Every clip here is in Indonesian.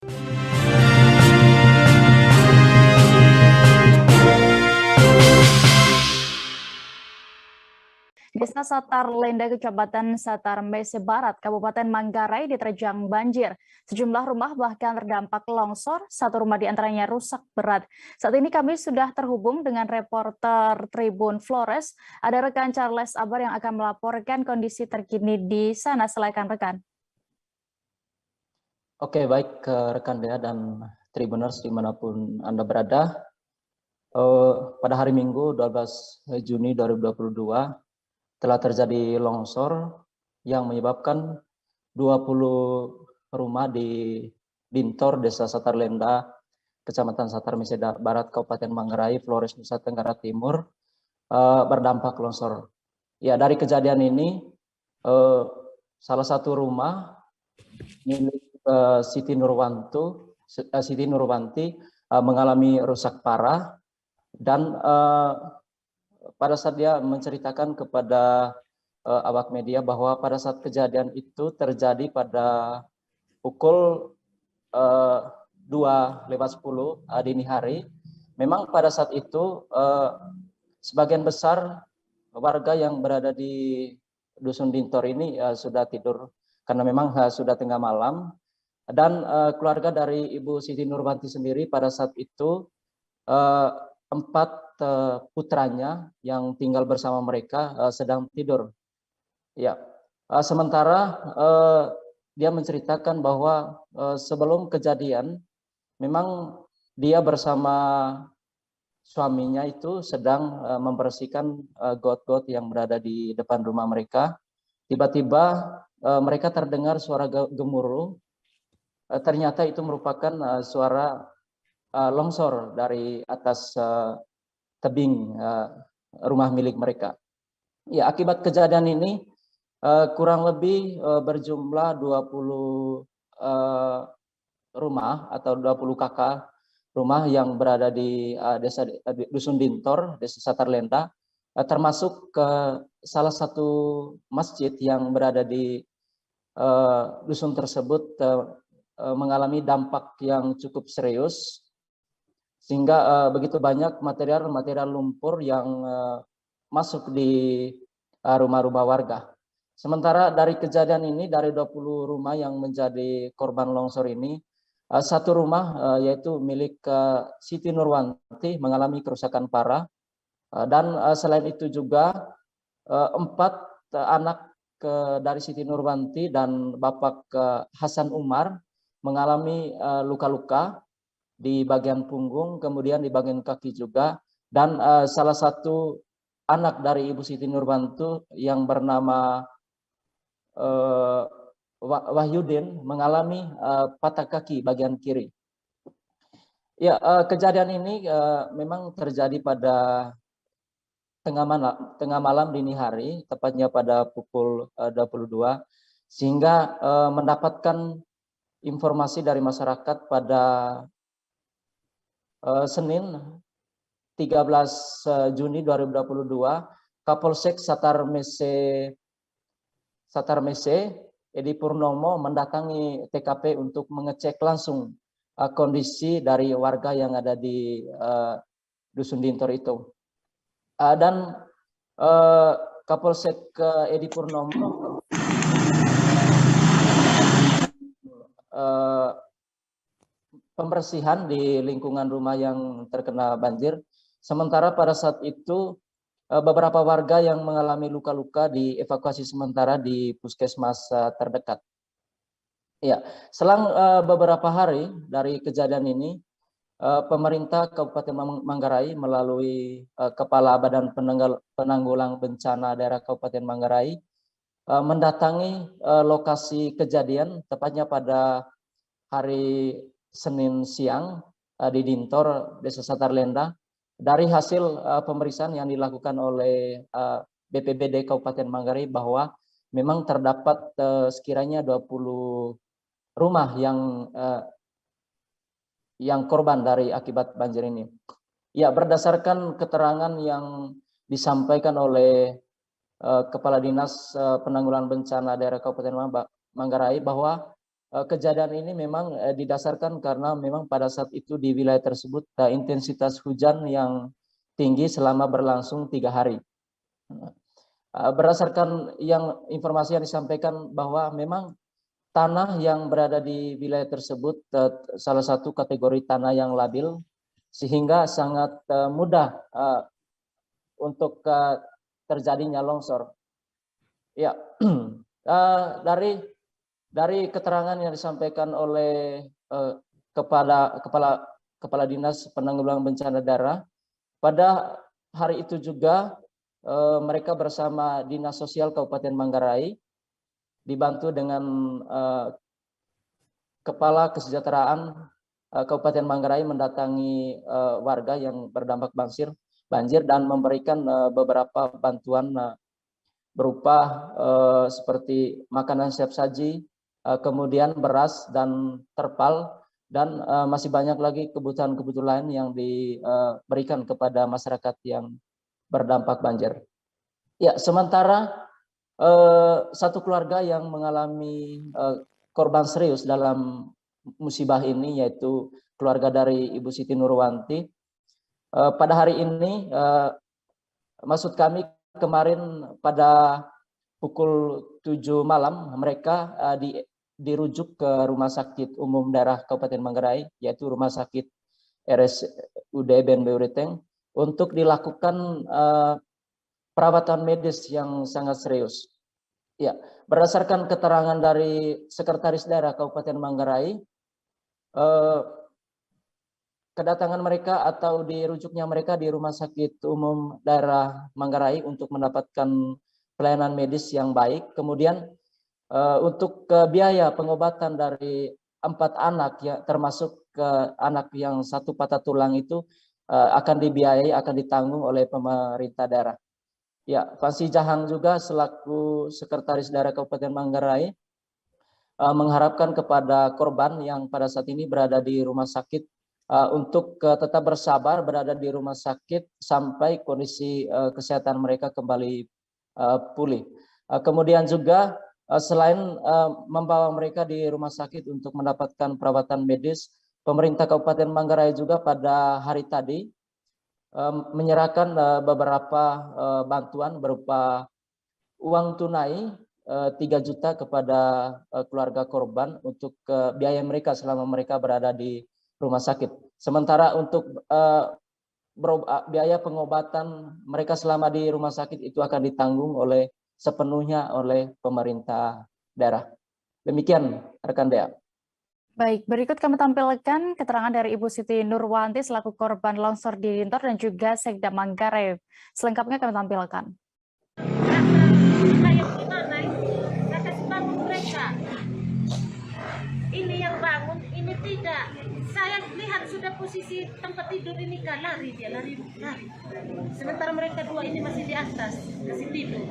Desa Satar Lenda, Kecamatan Satar Mese Barat, Kabupaten Manggarai diterjang banjir. Sejumlah rumah bahkan terdampak longsor, satu rumah diantaranya rusak berat. Saat ini kami sudah terhubung dengan reporter Tribun Flores. Ada rekan Charles Abar yang akan melaporkan kondisi terkini di sana. Silakan rekan. Oke, baik rekan Dea dan Tribuners dimanapun Anda berada. Pada hari Minggu 12 Juni 2022, telah terjadi longsor yang menyebabkan 20 rumah di Dintor, Desa Satar Lenda, Kecamatan Satar Mese Barat, Kabupaten Manggarai, Flores, Nusa Tenggara Timur, berdampak longsor. Ya, dari kejadian ini, salah satu rumah milik Siti Nurwanti mengalami rusak parah, dan pada saat dia menceritakan kepada awak media bahwa pada saat kejadian itu terjadi pada pukul 2:10 dini hari. Memang pada saat itu sebagian besar warga yang berada di Dusun Dintor ini sudah tidur karena memang sudah tengah malam, dan keluarga dari Ibu Siti Nurwanti sendiri pada saat itu 4 putranya yang tinggal bersama mereka sedang tidur. Ya, sementara dia menceritakan bahwa sebelum kejadian memang dia bersama suaminya itu sedang membersihkan got-got yang berada di depan rumah mereka. Tiba-tiba mereka terdengar suara gemuruh. Ternyata itu merupakan suara longsor dari atas tebing rumah milik mereka. Ya, akibat kejadian ini kurang lebih berjumlah 20 rumah atau 20 kakak rumah yang berada di desa Dusun Dintor, Desa Satar Lenda, termasuk ke salah satu masjid yang berada di dusun tersebut mengalami dampak yang cukup serius, sehingga begitu banyak material lumpur yang masuk di rumah-rumah warga. Sementara dari kejadian ini, dari 20 rumah yang menjadi korban longsor ini, satu rumah yaitu milik Siti Nurwanti mengalami kerusakan parah, dan selain itu juga 4 anak dari Siti Nurwanti dan Bapak Hasan Umar mengalami luka-luka di bagian punggung, kemudian di bagian kaki juga, dan salah satu anak dari Ibu Siti Nurwanti yang bernama Wahyudin mengalami patah kaki bagian kiri. Ya, kejadian ini memang terjadi pada tengah malam dini hari, tepatnya pada pukul 22, sehingga mendapatkan informasi dari masyarakat pada Senin 13 Juni 2022, Kapolsek Satar Mese Edi Purnomo mendatangi TKP untuk mengecek langsung kondisi dari warga yang ada di Dusun Dintor itu. Dan Kapolsek Edi Purnomo pembersihan di lingkungan rumah yang terkena banjir. Sementara pada saat itu beberapa warga yang mengalami luka-luka dievakuasi sementara di puskesmas terdekat. Ya, selang beberapa hari dari kejadian ini, pemerintah Kabupaten Manggarai melalui Kepala Badan Penanggulangan Bencana Daerah Kabupaten Manggarai mendatangi lokasi kejadian tepatnya pada hari Senin siang di Dintor, Desa Satar Lenda. Dari hasil pemeriksaan yang dilakukan oleh BPBD Kabupaten Manggarai bahwa memang terdapat sekiranya 20 rumah yang korban dari akibat banjir ini. Ya, berdasarkan keterangan yang disampaikan oleh Kepala Dinas Penanggulangan Bencana Daerah Kabupaten Manggarai bahwa kejadian ini memang didasarkan karena memang pada saat itu di wilayah tersebut intensitas hujan yang tinggi selama berlangsung 3 hari. Berdasarkan informasi yang disampaikan bahwa memang tanah yang berada di wilayah tersebut salah satu kategori tanah yang labil sehingga sangat mudah untuk terjadinya longsor. Ya, dari keterangan yang disampaikan oleh kepala dinas penanggulangan bencana daerah, pada hari itu juga mereka bersama Dinas Sosial Kabupaten Manggarai dibantu dengan Kepala Kesejahteraan Kabupaten Manggarai mendatangi warga yang berdampak banjir dan memberikan beberapa bantuan berupa seperti makanan siap saji, kemudian beras dan terpal, dan masih banyak lagi kebutuhan-kebutuhan lain yang diberikan kepada masyarakat yang berdampak banjir. Ya, sementara satu keluarga yang mengalami korban serius dalam musibah ini, yaitu keluarga dari Ibu Siti Nurwanti. Pada hari ini, maksud kami kemarin pada pukul 7 malam, mereka dirujuk ke Rumah Sakit Umum Daerah Kabupaten Manggarai, yaitu Rumah Sakit RSUD BNB Uriteng, untuk dilakukan perawatan medis yang sangat serius. Ya, berdasarkan keterangan dari Sekretaris Daerah Kabupaten Manggarai, kedatangan mereka atau dirujuknya mereka di Rumah Sakit Umum Daerah Manggarai untuk mendapatkan pelayanan medis yang baik. Kemudian untuk biaya pengobatan dari 4 anak, ya, termasuk anak yang 1 patah tulang itu akan dibiayai, akan ditanggung oleh pemerintah daerah. Ya, Fansi Jahang juga selaku Sekretaris Daerah Kabupaten Manggarai mengharapkan kepada korban yang pada saat ini berada di rumah sakit untuk tetap bersabar berada di rumah sakit sampai kondisi kesehatan mereka kembali pulih. Kemudian juga selain membawa mereka di rumah sakit untuk mendapatkan perawatan medis, pemerintah Kabupaten Manggarai juga pada hari tadi menyerahkan beberapa bantuan berupa uang tunai 3 juta kepada keluarga korban untuk biaya mereka selama mereka berada di rumah sakit. Sementara untuk biaya pengobatan mereka selama di rumah sakit itu akan ditanggung sepenuhnya oleh pemerintah daerah. Demikian rekan Dea. Baik, berikut kami tampilkan keterangan dari Ibu Siti Nurwanti selaku korban longsor di Dintor dan juga Sekda Manggarai. Selengkapnya kami tampilkan. Ini yang bangun, ini tidak. Saya lihat sudah posisi tempat tidur ini kan lari. Sementara mereka 2 ini masih di atas, kasih tidur.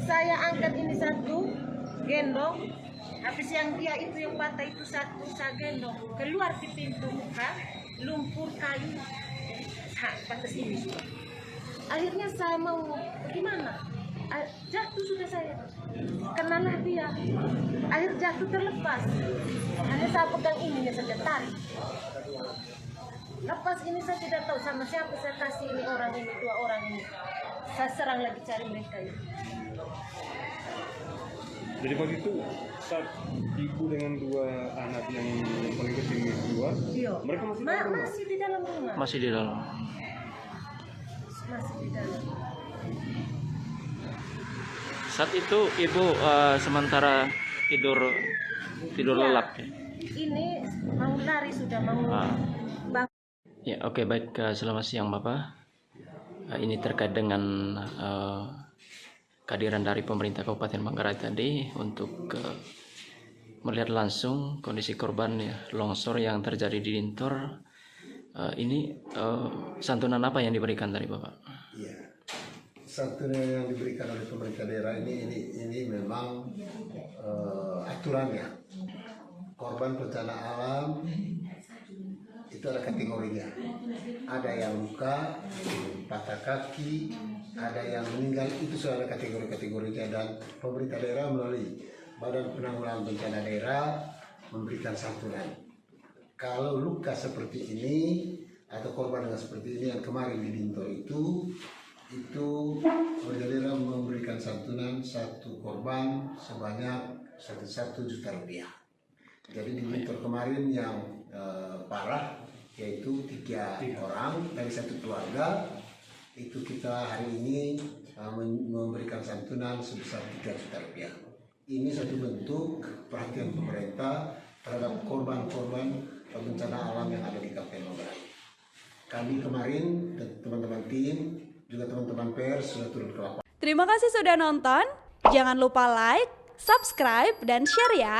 Saya angkat ini 1, gendong. Habis yang dia itu yang patah itu 1, saya gendong. Keluar di pintu muka, lumpur kayu, batas ini. Akhirnya saya mau bagaimana? Jatuh sudah saya. Kenalah dia. Akhir jatuh terlepas. Hanya saya pegang ini saja, tarik. Lepas ini saya tidak tahu sama siapa saya kasih ini 2 orang ini. Saya serang lagi cari mereka ini. Jadi waktu itu saat ibu dengan 2 anak yang paling kecil keluar, mereka masih di dalam rumah. Masih di dalam. Masih di dalam. Saat itu ibu sementara tidur Ya, lelap ya. Ini mau lari sudah mau bangun. Ya, oke, baik. Selamat siang Bapak. Ini terkait dengan kehadiran dari pemerintah Kabupaten Manggarai tadi untuk melihat langsung kondisi korban longsor yang terjadi di Dintor. Ini santunan apa yang diberikan dari Bapak? Iya, santunan yang diberikan oleh pemerintah daerah ini memang aturannya. Korban bencana alam itu ada kategorinya. Ada yang luka, patah kaki, ada yang meninggal, itu sudah ada kategori-kategorinya, dan pemerintah daerah melalui Badan Penanggulangan Bencana Daerah memberikan santunan. Kalau luka seperti ini atau korban dengan seperti ini yang kemarin di Dinto itu Polda Daerah memberikan santunan satu korban sebanyak 1 juta rupiah. Jadi di Dinto kemarin yang parah yaitu 3 orang dari satu keluarga, itu kita hari ini memberikan santunan sebesar 3 juta rupiah. Ini satu bentuk perhatian pemerintah terhadap korban-korban bencana alam yang ada di Kabupaten Manggarai. Kami kemarin, teman-teman tim, juga teman-teman pers sudah turun ke lapangan. Terima kasih sudah nonton. Jangan lupa like, subscribe, dan share ya.